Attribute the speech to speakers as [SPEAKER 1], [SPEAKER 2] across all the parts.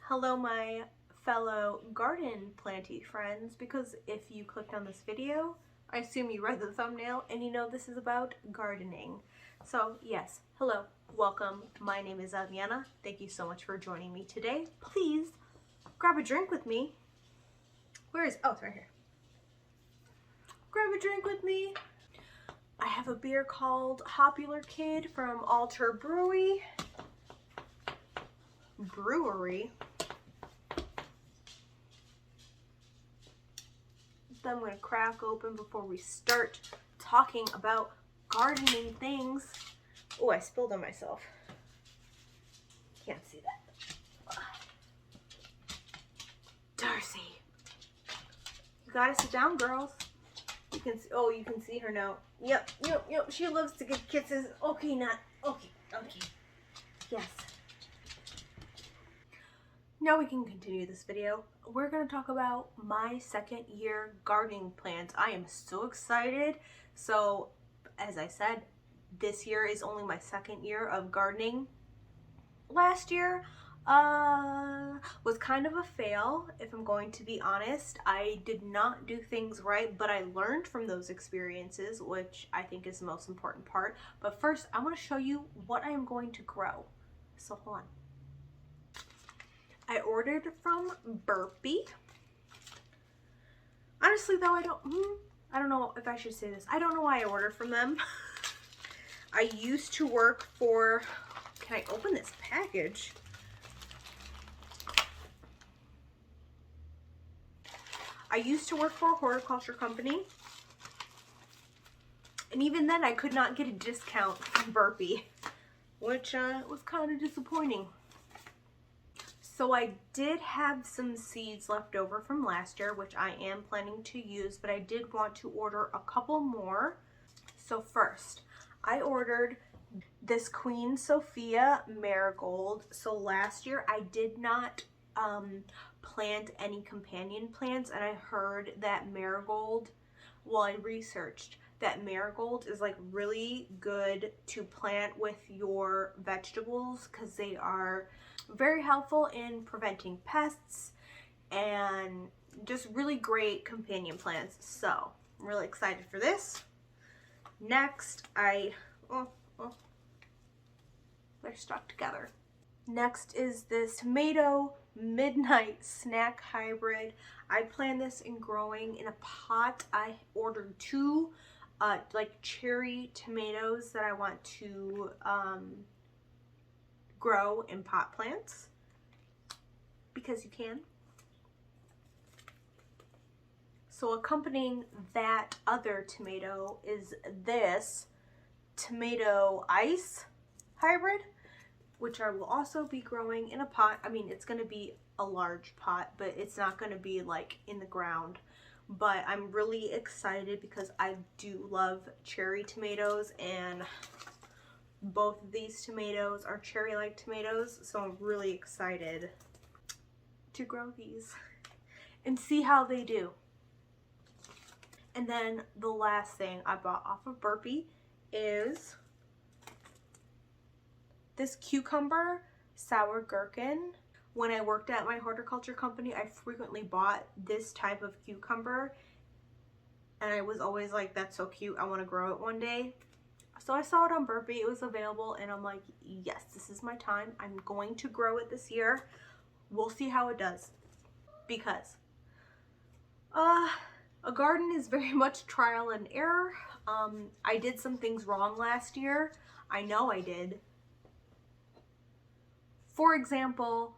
[SPEAKER 1] Hello my fellow garden planty friends, because if you clicked on this video, I assume you read the thumbnail and you know this is about gardening. So yes, hello, welcome. My name is Aviana. Thank you so much for joining me today. Please grab a drink with me. Where is, oh, it's right here. Grab a drink with me. I have a beer called Popular Kid from Alter Brewery. That I'm going to crack open before we start talking about gardening things. Oh, I spilled on myself. Can't see that. Darcy, you gotta sit down, girls. You can see, oh, you can see her now. Yep. She loves to give kisses. Okay, not okay. Yes. Now we can continue this video. We're going to talk about my second year gardening plans. I am so excited. So, as I said, this year is only my second year of gardening. Last year was kind of a fail, if I'm going to be honest. I did not do things right, but I learned from those experiences, which I think is the most important part. But first, I want to show you what I am going to grow. So hold on. I ordered from Burpee. Honestly though, I don't know if I should say this. I don't know why I ordered from them. I used to work for, can I open this package? I used to work for a horticulture company. And even then I could not get a discount from Burpee, which was kind of disappointing. So I did have some seeds left over from last year, which I am planning to use, but I did want to order a couple more. So first, I ordered this Queen Sophia marigold. So last year I did not plant any companion plants, and I heard that marigold, well, I researched that marigold is like really good to plant with your vegetables because they are very helpful in preventing pests and just really great companion plants. So I'm really excited for this. Next, they're stuck together. Next is this tomato midnight snack hybrid. I plan this in growing in a pot. I ordered two like cherry tomatoes that I want to grow in pot plants because you can. So accompanying that other tomato is this tomato ice hybrid, which I will also be growing in a pot. I mean, it's going to be a large pot, but it's not going to be like in the ground. But I'm really excited because I do love cherry tomatoes, and both of these tomatoes are cherry-like tomatoes, so I'm really excited to grow these and see how they do. And then the last thing I bought off of Burpee is this cucumber sour gherkin. When I worked at my horticulture company, I frequently bought this type of cucumber, and I was always like, that's so cute, I want to grow it one day. So I saw it on Burpee, it was available, and I'm like, yes, this is my time. I'm going to grow it this year. We'll see how it does. Because a garden is very much trial and error. I did some things wrong last year. I know I did. For example,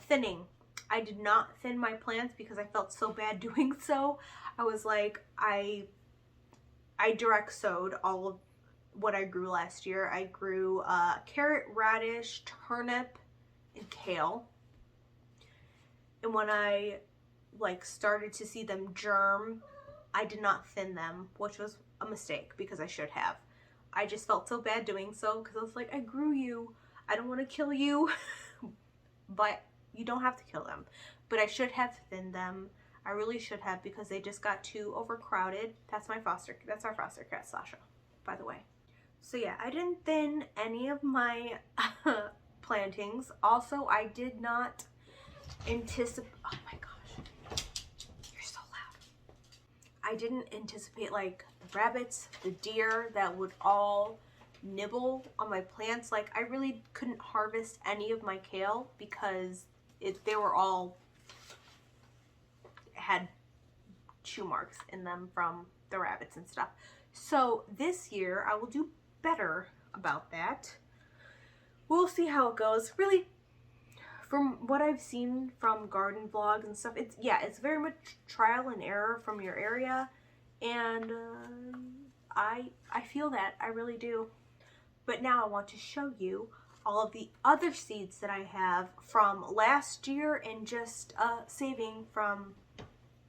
[SPEAKER 1] thinning. I did not thin my plants because I felt so bad doing so. I was like, I direct sowed all of what I grew last year. I grew carrot, radish, turnip, and kale. And when I like started to see them germ, I did not thin them, which was a mistake because I should have. I just felt so bad doing so because I was like, I grew you. I don't want to kill you, but you don't have to kill them. But I should have thinned them. I really should have, because they just got too overcrowded. That's our foster cat, Sasha, by the way. So yeah, I didn't thin any of my plantings. Also, I did not anticipate, oh my gosh, you're so loud. I didn't anticipate like the rabbits, the deer that would all nibble on my plants. Like I really couldn't harvest any of my kale because they were all had chew marks in them from the rabbits and stuff. So this year I will do better about that. We'll see how it goes. Really, from what I've seen from garden vlogs and stuff, it's very much trial and error from your area, and I feel that, I really do. But now I want to show you all of the other seeds that I have from last year and just saving from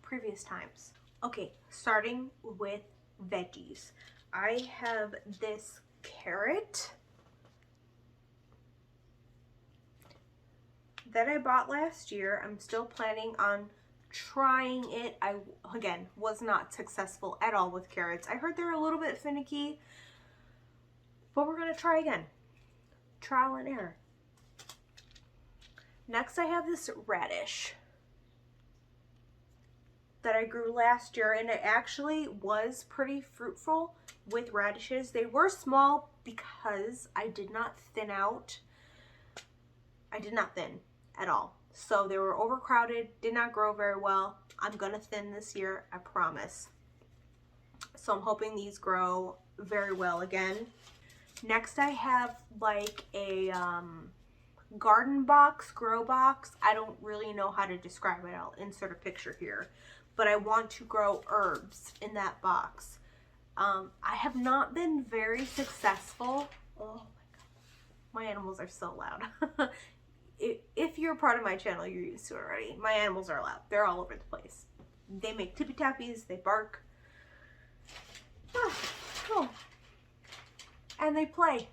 [SPEAKER 1] previous times. Okay, starting with veggies. I have this carrot that I bought last year. I'm still planning on trying it. I, again, was not successful at all with carrots. I heard they're a little bit finicky, but we're gonna try again. Trial and error. Next I have this radish that I grew last year, and it actually was pretty fruitful with radishes. They were small because I did not thin out. I did not thin at all. So they were overcrowded, did not grow very well. I'm gonna thin this year, I promise. So I'm hoping these grow very well again. Next I have like a garden box, grow box. I don't really know how to describe it. I'll insert a picture here. But I want to grow herbs in that box. I have not been very successful. Oh my God. My animals are so loud. If you're part of my channel, you're used to it already. My animals are loud. They're all over the place. They make tippy tappies, they bark. Oh. And they play.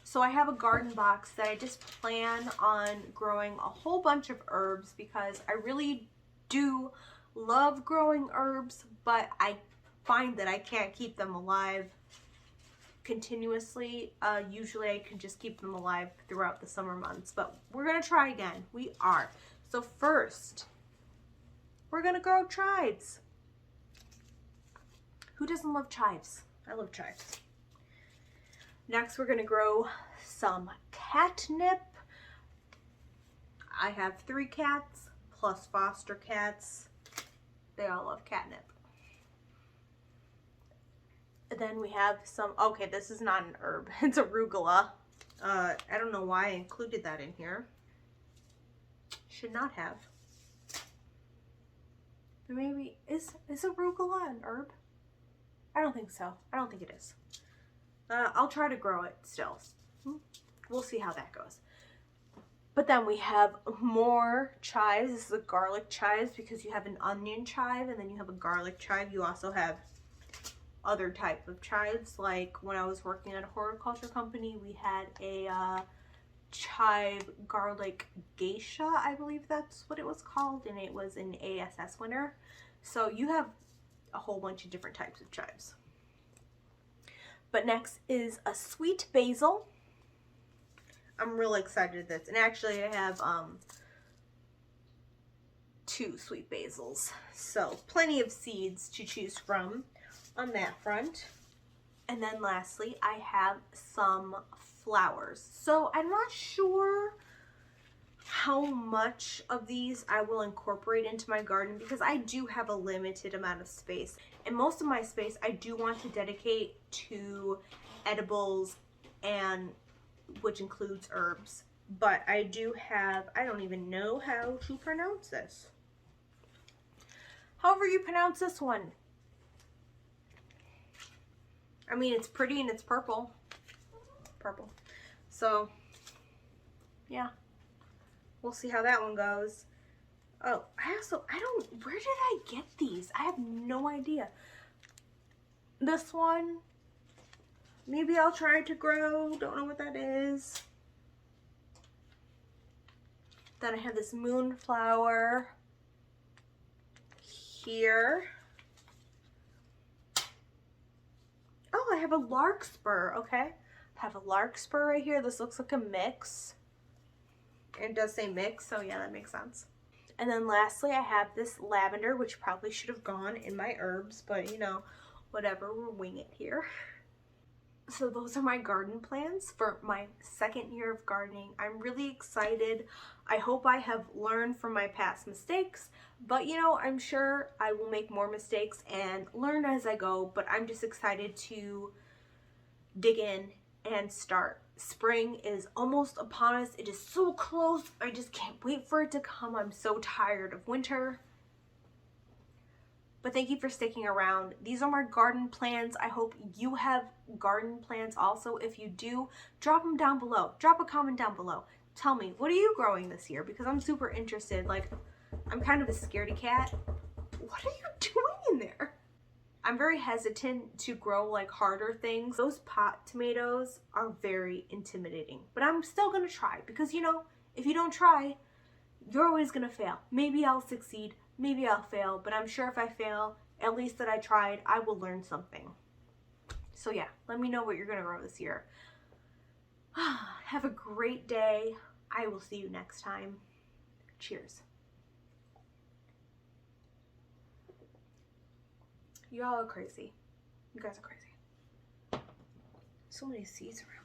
[SPEAKER 1] So I have a garden box that I just plan on growing a whole bunch of herbs because I really do love growing herbs, but I find that I can't keep them alive continuously. Usually I can just keep them alive throughout the summer months, but we're gonna try again. We are. So first, we're gonna grow chives. Who doesn't love chives? I love chives. Next, we're gonna grow some catnip. I have 3 cats plus foster cats. They all love catnip. And then we have some, okay, this is not an herb. It's arugula. I don't know why I included that in here. Should not have. But maybe, is arugula an herb? I don't think so. I don't think it is. I'll try to grow it still. We'll see how that goes. But then we have more chives. This is a garlic chives because you have an onion chive and then you have a garlic chive. You also have other type of chives. Like when I was working at a horticulture company, we had a chive garlic geisha, I believe that's what it was called, and it was an ASS winner. So you have a whole bunch of different types of chives. But next is a sweet basil. I'm really excited at this. And actually I have 2 sweet basils. So plenty of seeds to choose from on that front. And then lastly, I have some flowers. So I'm not sure how much of these I will incorporate into my garden because I do have a limited amount of space. And most of my space I do want to dedicate to edibles, and which includes herbs. But I do have, I don't even know how to pronounce this. However you pronounce this one. I mean, it's pretty and it's purple. Purple. So, yeah. We'll see how that one goes. Oh, where did I get these? I have no idea. This one, maybe I'll try to grow. Don't know what that is. Then I have this moonflower here. Oh, I have a larkspur. Okay. I have a larkspur right here. This looks like a mix. And it does say mix, so yeah, that makes sense. And then lastly, I have this lavender, which probably should have gone in my herbs, but you know, whatever, we'll wing it here. So those are my garden plans for my second year of gardening. I'm really excited. I hope I have learned from my past mistakes, but you know, I'm sure I will make more mistakes and learn as I go, but I'm just excited to dig in and start. Spring is almost upon us. It is so close. I just can't wait for it to come. I'm so tired of winter. But thank you for sticking around. These are my garden plans. I hope you have garden plans also. If you do, drop them down below. Drop a comment down below. Tell me, what are you growing this year? Because I'm super interested. Like, I'm kind of a scaredy cat. What are you doing in there? I'm very hesitant to grow like harder things. Those pot tomatoes are very intimidating, but I'm still gonna try because you know, if you don't try, you're always gonna fail. Maybe I'll succeed, maybe I'll fail, but I'm sure if I fail, at least that I tried, I will learn something. So yeah, let me know what you're gonna grow this year. Have a great day. I will see you next time. Cheers. Y'all are crazy. You guys are crazy. So many seeds around.